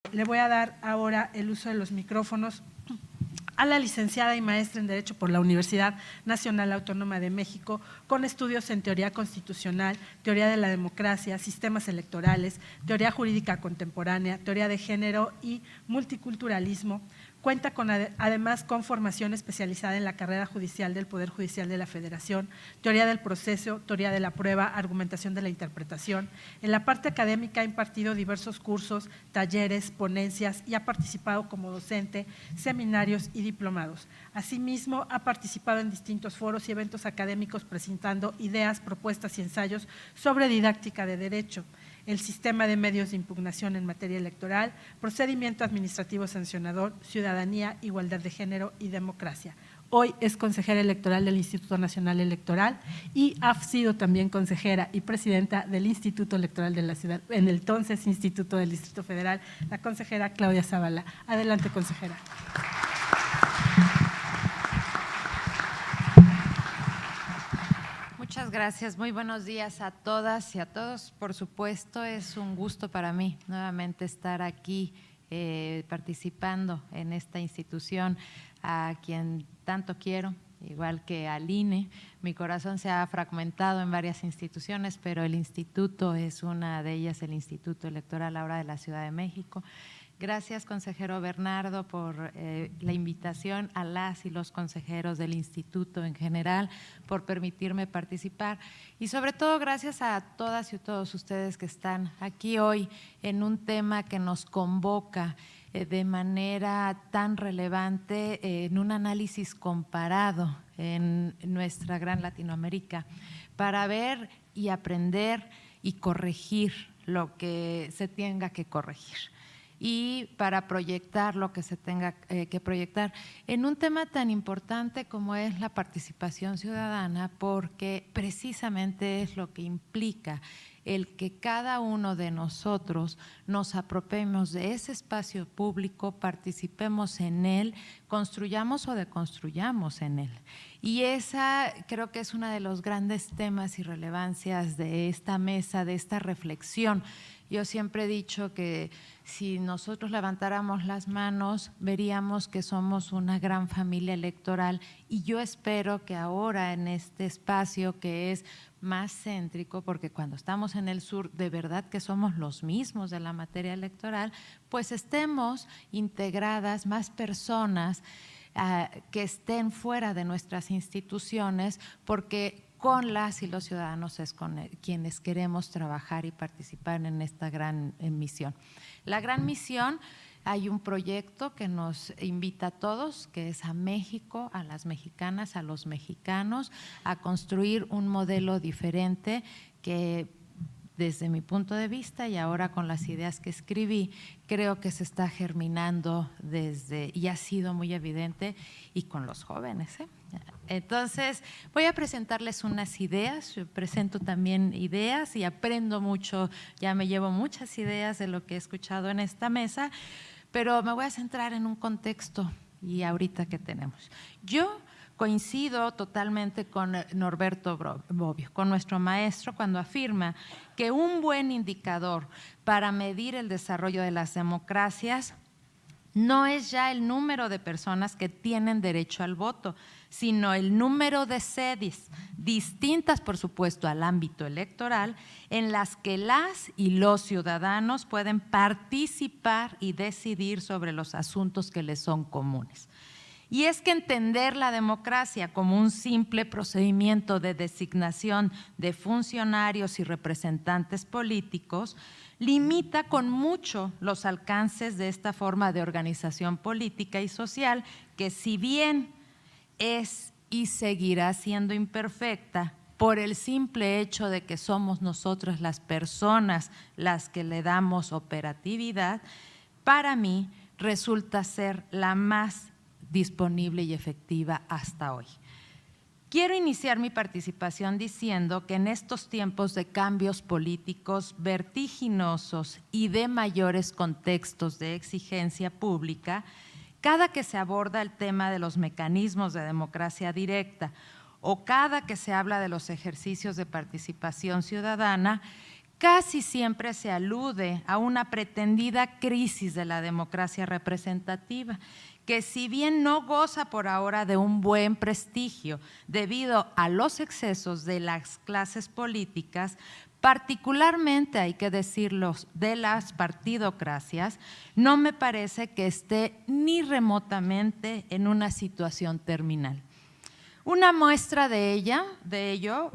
Le voy a dar ahora el uso de los micrófonos a la licenciada y maestra en Derecho por la Universidad Nacional Autónoma de México, con estudios en teoría constitucional, teoría de la democracia, sistemas electorales, teoría jurídica contemporánea, teoría de género y multiculturalismo. Cuenta además con formación especializada en la carrera judicial del Poder Judicial de la Federación, teoría del proceso, teoría de la prueba, argumentación de la interpretación. En la parte académica ha impartido diversos cursos, talleres, ponencias y ha participado como docente, seminarios y diplomados. Asimismo, ha participado en distintos foros y eventos académicos presentando ideas, propuestas y ensayos sobre didáctica de derecho, el sistema de medios de impugnación en materia electoral, procedimiento administrativo sancionador, ciudadanía, igualdad de género y democracia. Hoy es consejera electoral del Instituto Nacional Electoral y ha sido también consejera y presidenta del Instituto Electoral de la Ciudad, en el entonces Instituto del Distrito Federal, la consejera Claudia Zavala. Adelante, consejera. Muchas gracias, muy buenos días a todas y a todos. Por supuesto, es un gusto para mí nuevamente estar aquí participando en esta institución a quien tanto quiero, igual que al INE. Mi corazón se ha fragmentado en varias instituciones, pero el instituto es una de ellas, el Instituto Electoral ahora de la Ciudad de México. Gracias, consejero Bernardo, por la invitación a las y los consejeros del instituto en general, por permitirme participar y sobre todo gracias a todas y todos ustedes que están aquí hoy en un tema que nos convoca de manera tan relevante en un análisis comparado en nuestra gran Latinoamérica para ver y aprender y corregir lo que se tenga que corregir y para proyectar lo que se tenga que proyectar en un tema tan importante como es la participación ciudadana, porque precisamente es lo que implica el que cada uno de nosotros nos apropiemos de ese espacio público, participemos en él, construyamos o deconstruyamos en él. Y esa creo que es uno de los grandes temas y relevancias de esta mesa, de esta reflexión. Yo siempre he dicho que si nosotros levantáramos las manos, veríamos que somos una gran familia electoral y yo espero que ahora en este espacio que es más céntrico, porque cuando estamos en el sur de verdad que somos los mismos de la materia electoral, pues estemos integradas más personas que estén fuera de nuestras instituciones, porque con las y los ciudadanos es con quienes queremos trabajar y participar en esta gran misión. La gran misión, hay un proyecto que nos invita a todos, que es a México, a las mexicanas, a los mexicanos, a construir un modelo diferente que desde mi punto de vista y ahora con las ideas que escribí, creo que se está germinando y ha sido muy evidente y con los jóvenes. Entonces, voy a presentarles unas ideas, yo presento también ideas y aprendo mucho, ya me llevo muchas ideas de lo que he escuchado en esta mesa, pero me voy a centrar en un contexto y ahorita que tenemos. Yo coincido totalmente con Norberto Bobbio, con nuestro maestro, cuando afirma que un buen indicador para medir el desarrollo de las democracias no es ya el número de personas que tienen derecho al voto, sino el número de sedes, distintas por supuesto al ámbito electoral, en las que las y los ciudadanos pueden participar y decidir sobre los asuntos que les son comunes. Y es que entender la democracia como un simple procedimiento de designación de funcionarios y representantes políticos limita con mucho los alcances de esta forma de organización política y social que, si bien es y seguirá siendo imperfecta por el simple hecho de que somos nosotras las personas las que le damos operatividad, para mí resulta ser la más disponible y efectiva hasta hoy. Quiero iniciar mi participación diciendo que en estos tiempos de cambios políticos vertiginosos y de mayores contextos de exigencia pública, cada que se aborda el tema de los mecanismos de democracia directa o cada que se habla de los ejercicios de participación ciudadana, casi siempre se alude a una pretendida crisis de la democracia representativa, que si bien no goza por ahora de un buen prestigio debido a los excesos de las clases políticas, particularmente, hay que decirlo, de las partidocracias, no me parece que esté ni remotamente en una situación terminal. Una muestra de ello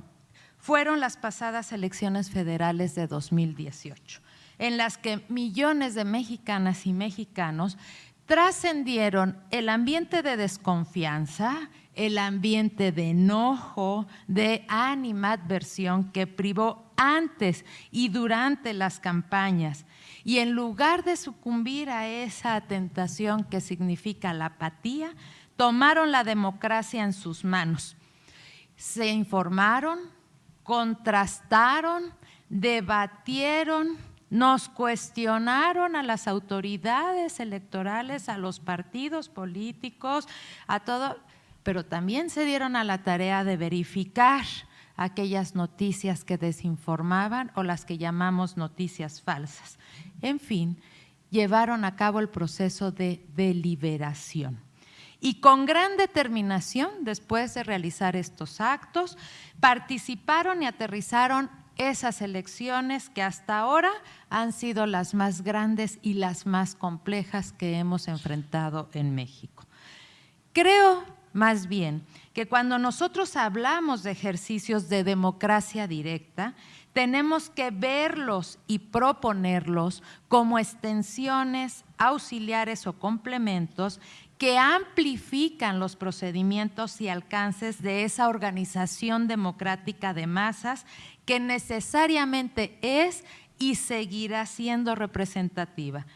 fueron las pasadas elecciones federales de 2018, en las que millones de mexicanas y mexicanos trascendieron el ambiente de desconfianza, el ambiente de enojo, de animadversión que privó antes y durante las campañas. Y en lugar de sucumbir a esa tentación que significa la apatía, tomaron la democracia en sus manos. Se informaron, contrastaron, debatieron, nos cuestionaron a las autoridades electorales, a los partidos políticos, a todo, pero también se dieron a la tarea de verificar aquellas noticias que desinformaban o las que llamamos noticias falsas. En fin, llevaron a cabo el proceso de deliberación. Y con gran determinación, después de realizar estos actos, participaron y aterrizaron esas elecciones que hasta ahora han sido las más grandes y las más complejas que hemos enfrentado en México. Creo más bien que cuando nosotros hablamos de ejercicios de democracia directa, tenemos que verlos y proponerlos como extensiones, auxiliares o complementos que amplifican los procedimientos y alcances de esa organización democrática de masas que necesariamente es y seguirá siendo representativa.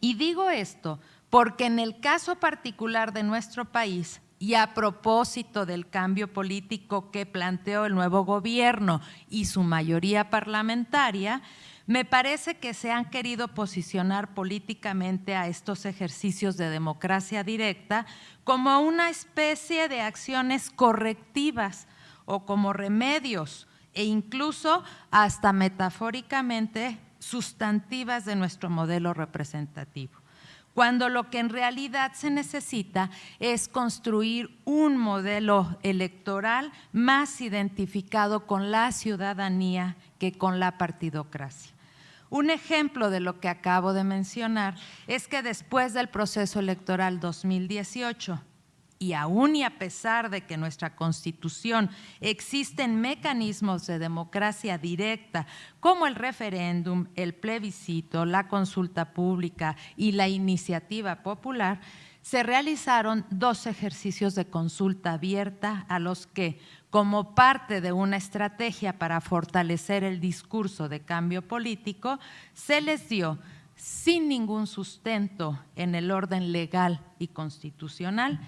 Y digo esto porque en el caso particular de nuestro país, y a propósito del cambio político que planteó el nuevo gobierno y su mayoría parlamentaria, me parece que se han querido posicionar políticamente a estos ejercicios de democracia directa como una especie de acciones correctivas o como remedios e incluso hasta metafóricamente sustantivas de nuestro modelo representativo, cuando lo que en realidad se necesita es construir un modelo electoral más identificado con la ciudadanía que con la partidocracia. Un ejemplo de lo que acabo de mencionar es que después del proceso electoral 2018, y aún y a pesar de que en nuestra Constitución existen mecanismos de democracia directa como el referéndum, el plebiscito, la consulta pública y la iniciativa popular, se realizaron 2 ejercicios de consulta abierta a los que, como parte de una estrategia para fortalecer el discurso de cambio político, se les dio, sin ningún sustento en el orden legal y constitucional,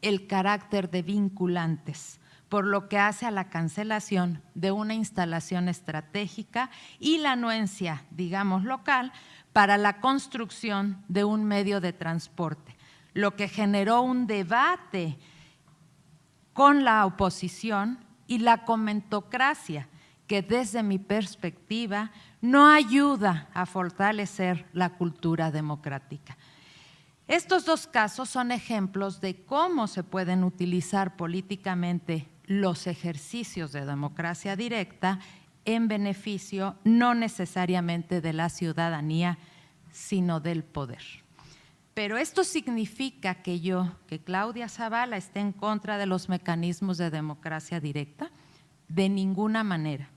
el carácter de vinculantes, por lo que hace a la cancelación de una instalación estratégica y la anuencia, digamos, local para la construcción de un medio de transporte, lo que generó un debate con la oposición y la comentocracia, que desde mi perspectiva no ayuda a fortalecer la cultura democrática. Estos 2 casos son ejemplos de cómo se pueden utilizar políticamente los ejercicios de democracia directa en beneficio no necesariamente de la ciudadanía, sino del poder. Pero esto significa que Claudia Zavala esté en contra de los mecanismos de democracia directa. De ninguna manera.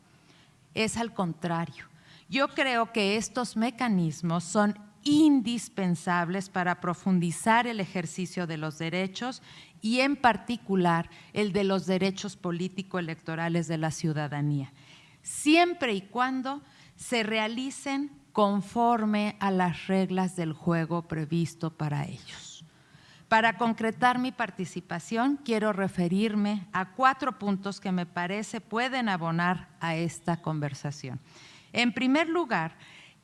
Es al contrario. Yo creo que estos mecanismos son indispensables para profundizar el ejercicio de los derechos y en particular el de los derechos político-electorales de la ciudadanía, siempre y cuando se realicen conforme a las reglas del juego previsto para ellos. Para concretar mi participación, quiero referirme a 4 puntos que me parece pueden abonar a esta conversación. En primer lugar,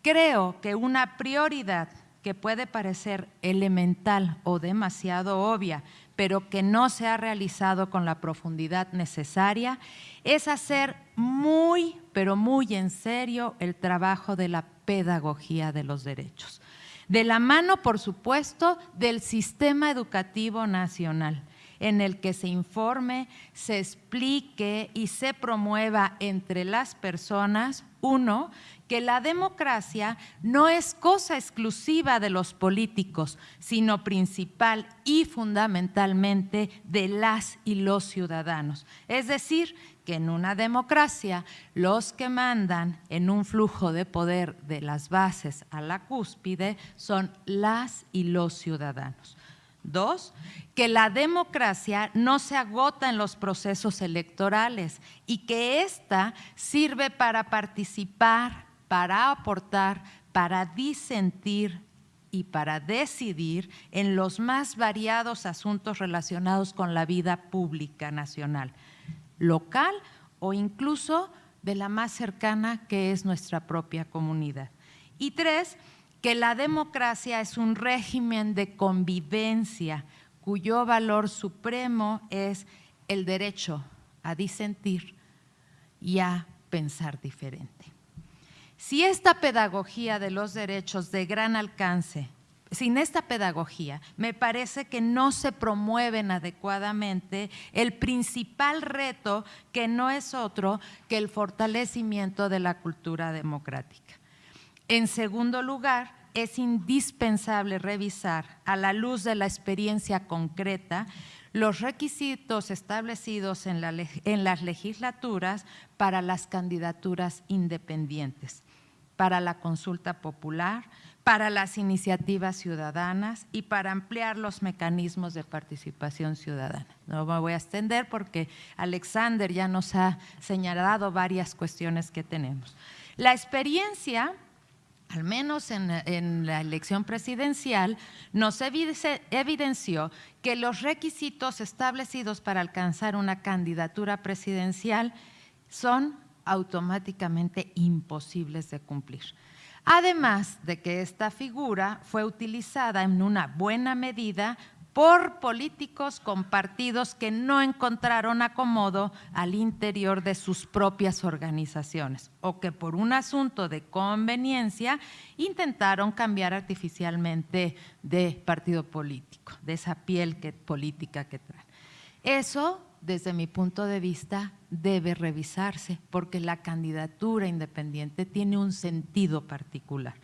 creo que una prioridad que puede parecer elemental o demasiado obvia, pero que no se ha realizado con la profundidad necesaria, es hacer muy, pero muy en serio el trabajo de la pedagogía de los derechos. De la mano, por supuesto, del sistema educativo nacional, en el que se informe, se explique y se promueva entre las personas, uno, que la democracia no es cosa exclusiva de los políticos, sino principal y fundamentalmente de las y los ciudadanos. Es decir, que en una democracia los que mandan en un flujo de poder de las bases a la cúspide son las y los ciudadanos. Dos, que la democracia no se agota en los procesos electorales y que ésta sirve para participar, para aportar, para disentir y para decidir en los más variados asuntos relacionados con la vida pública nacional, local o incluso de la más cercana, que es nuestra propia comunidad. Y tres, que la democracia es un régimen de convivencia cuyo valor supremo es el derecho a disentir y a pensar diferente. Si esta pedagogía de los derechos de gran alcance, sin esta pedagogía, me parece que no se promueven adecuadamente el principal reto, que no es otro que el fortalecimiento de la cultura democrática. En segundo lugar, es indispensable revisar, a la luz de la experiencia concreta, los requisitos establecidos en las legislaturas para las candidaturas independientes, para la consulta popular, para las iniciativas ciudadanas y para ampliar los mecanismos de participación ciudadana. No me voy a extender porque Alexander ya nos ha señalado varias cuestiones que tenemos. La experiencia, al menos en la elección presidencial, nos evidenció que los requisitos establecidos para alcanzar una candidatura presidencial son automáticamente imposibles de cumplir. Además de que esta figura fue utilizada en una buena medida por políticos con partidos que no encontraron acomodo al interior de sus propias organizaciones o que por un asunto de conveniencia intentaron cambiar artificialmente de partido político, de esa piel política que traen. Eso, desde mi punto de vista, debe revisarse porque la candidatura independiente tiene un sentido particular.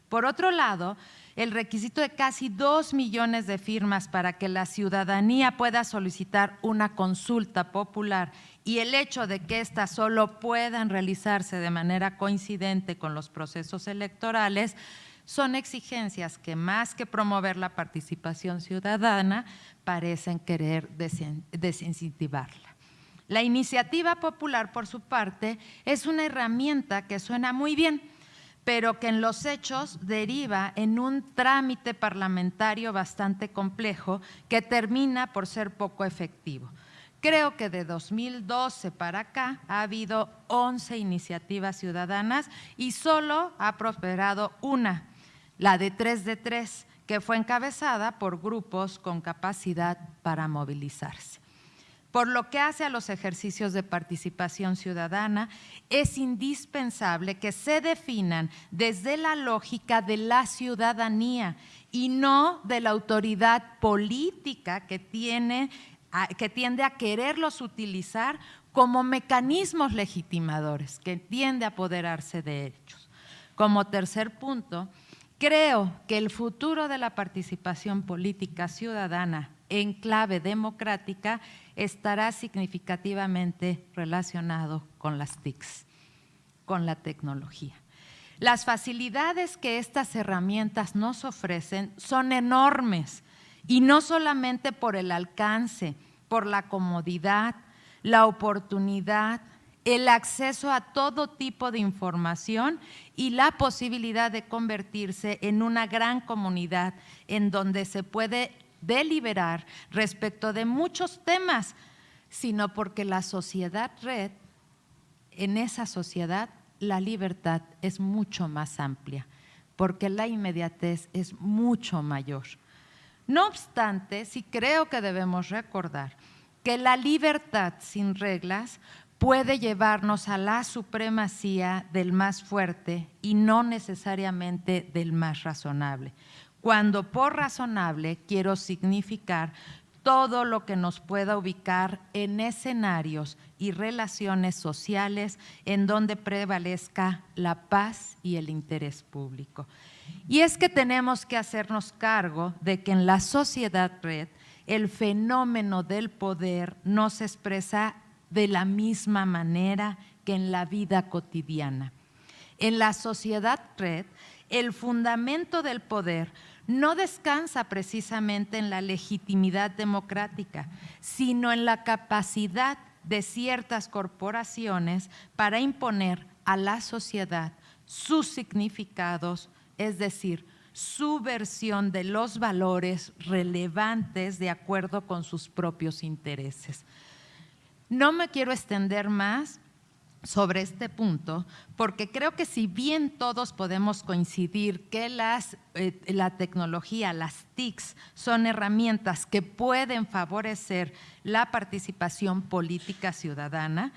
Por otro lado, el requisito de casi 2 millones de firmas para que la ciudadanía pueda solicitar una consulta popular y el hecho de que éstas solo puedan realizarse de manera coincidente con los procesos electorales son exigencias que, más que promover la participación ciudadana, parecen querer desincentivarla. La iniciativa popular, por su parte, es una herramienta que suena muy bien, pero que en los hechos deriva en un trámite parlamentario bastante complejo que termina por ser poco efectivo. Creo que de 2012 para acá ha habido 11 iniciativas ciudadanas y solo ha prosperado una, la de 3 de 3, que fue encabezada por grupos con capacidad para movilizarse. Por lo que hace a los ejercicios de participación ciudadana, es indispensable que se definan desde la lógica de la ciudadanía y no de la autoridad política que tiende a quererlos utilizar como mecanismos legitimadores, que tiende a apoderarse de ellos. Como tercer punto, creo que el futuro de la participación política ciudadana en clave democrática estará significativamente relacionado con las TICs, con la tecnología. Las facilidades que estas herramientas nos ofrecen son enormes y no solamente por el alcance, por la comodidad, la oportunidad, el acceso a todo tipo de información y la posibilidad de convertirse en una gran comunidad en donde se puede deliberar respecto de muchos temas, sino porque la sociedad red, en esa sociedad la libertad es mucho más amplia, porque la inmediatez es mucho mayor. No obstante, sí creo que debemos recordar que la libertad sin reglas puede llevarnos a la supremacía del más fuerte y no necesariamente del más razonable. Cuando por razonable quiero significar todo lo que nos pueda ubicar en escenarios y relaciones sociales en donde prevalezca la paz y el interés público. Y es que tenemos que hacernos cargo de que en la sociedad red el fenómeno del poder no se expresa de la misma manera que en la vida cotidiana. En la sociedad red, el fundamento del poder no descansa precisamente en la legitimidad democrática, sino en la capacidad de ciertas corporaciones para imponer a la sociedad sus significados, es decir, su versión de los valores relevantes de acuerdo con sus propios intereses. No me quiero extender más sobre este punto, porque creo que si bien todos podemos coincidir que la tecnología, las TICs, son herramientas que pueden favorecer la participación política ciudadana,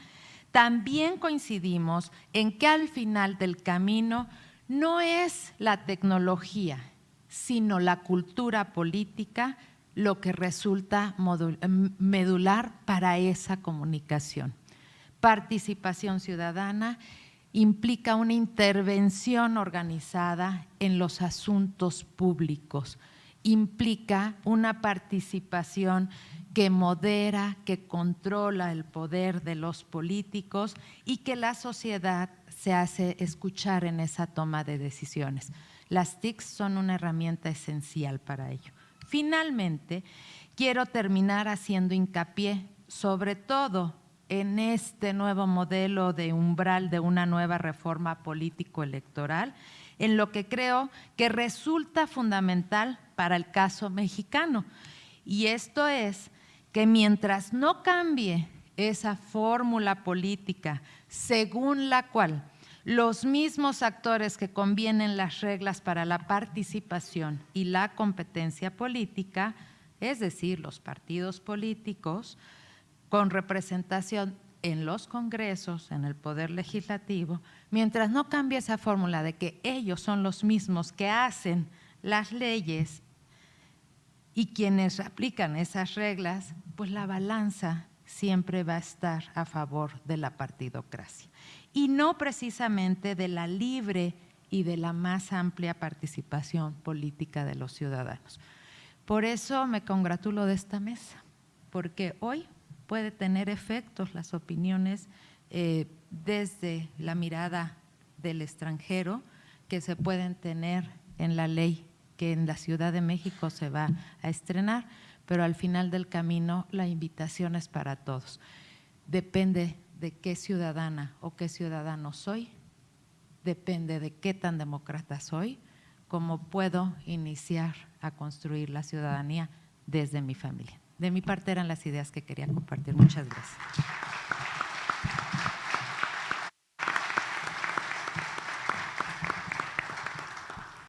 también coincidimos en que al final del camino no es la tecnología, sino la cultura política lo que resulta medular para esa comunicación. Participación ciudadana implica una intervención organizada en los asuntos públicos, implica una participación que modera, que controla el poder de los políticos y que la sociedad se hace escuchar en esa toma de decisiones. Las TICs son una herramienta esencial para ello. Finalmente, quiero terminar haciendo hincapié, sobre todo en este nuevo modelo de umbral de una nueva reforma político-electoral, en lo que creo que resulta fundamental para el caso mexicano. Y esto es que mientras no cambie esa fórmula política según la cual los mismos actores que convienen las reglas para la participación y la competencia política, es decir, los partidos políticos, con representación en los congresos, en el poder legislativo, mientras no cambie esa fórmula de que ellos son los mismos que hacen las leyes y quienes aplican esas reglas, pues la balanza siempre va a estar a favor de la partidocracia y no precisamente de la libre y de la más amplia participación política de los ciudadanos. Por eso me congratulo de esta mesa, porque hoy puede tener efectos las opiniones desde la mirada del extranjero que se pueden tener en la ley que en la Ciudad de México se va a estrenar, pero al final del camino la invitación es para todos. Depende de qué ciudadana o qué ciudadano soy, depende de qué tan demócrata soy, cómo puedo iniciar a construir la ciudadanía desde mi familia. De mi parte eran las ideas que quería compartir. Muchas gracias.